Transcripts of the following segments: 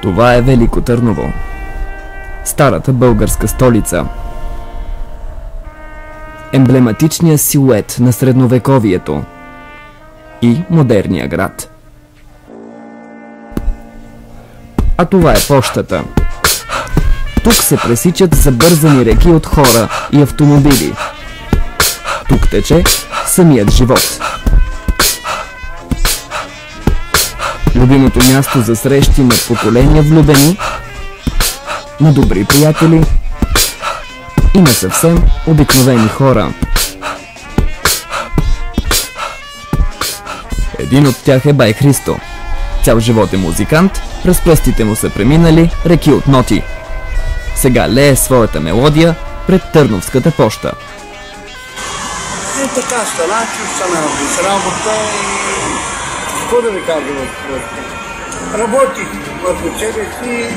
Това е Велико Търново, старата българска столица. Емблематичният силует на средновековието и модерния град. А това е пощата. Тук се пресичат забързани реки от хора и автомобили. Тук тече самият живот. Любимото място за срещи на поколения влюбени, на добри приятели и на съвсем обикновени хора. Един от тях е Бай Христо. Цял живот е музикант, през пръстите му са преминали реки от ноти. Сега лее своята мелодия пред Търновската поща. Така стана без работа и какво да ви казвам? Работих върху себе си,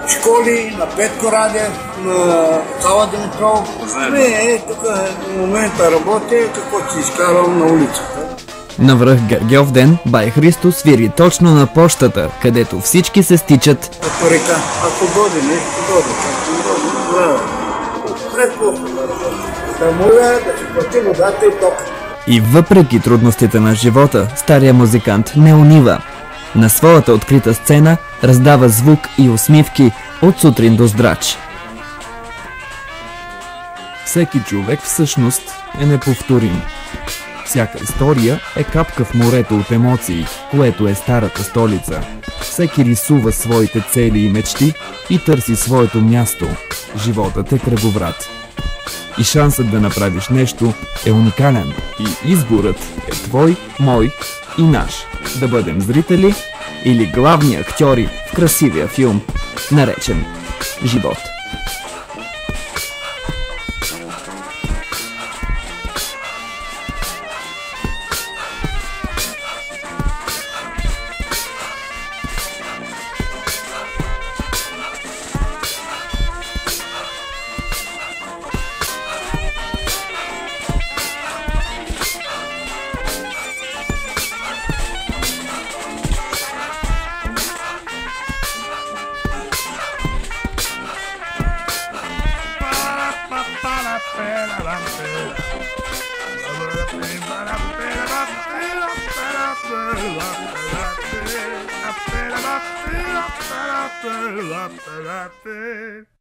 школи, на Петко Радев, на Сава Димитров. Тук в момента работя, какво си изкарвам на улицата. На връх Гергьов ден Бай Христо свири точно на пощата, където всички се стичат. Като река, ако годи нещо, годи. Да моля да си плати водата и ток. И въпреки трудностите на живота, стария музикант не унива. На своята открита сцена раздава звук и усмивки от сутрин до здрач. Всеки човек всъщност е неповторим. Всяка история е капка в морето от емоции, което е старата столица. Всеки рисува своите цели и мечти и търси своето място. Животът е кръговрат. И шансът да направиш нещо е уникален. И изборът е твой, мой и наш. Да бъдем зрители или главни актьори в красивия филм, наречен живот. Up.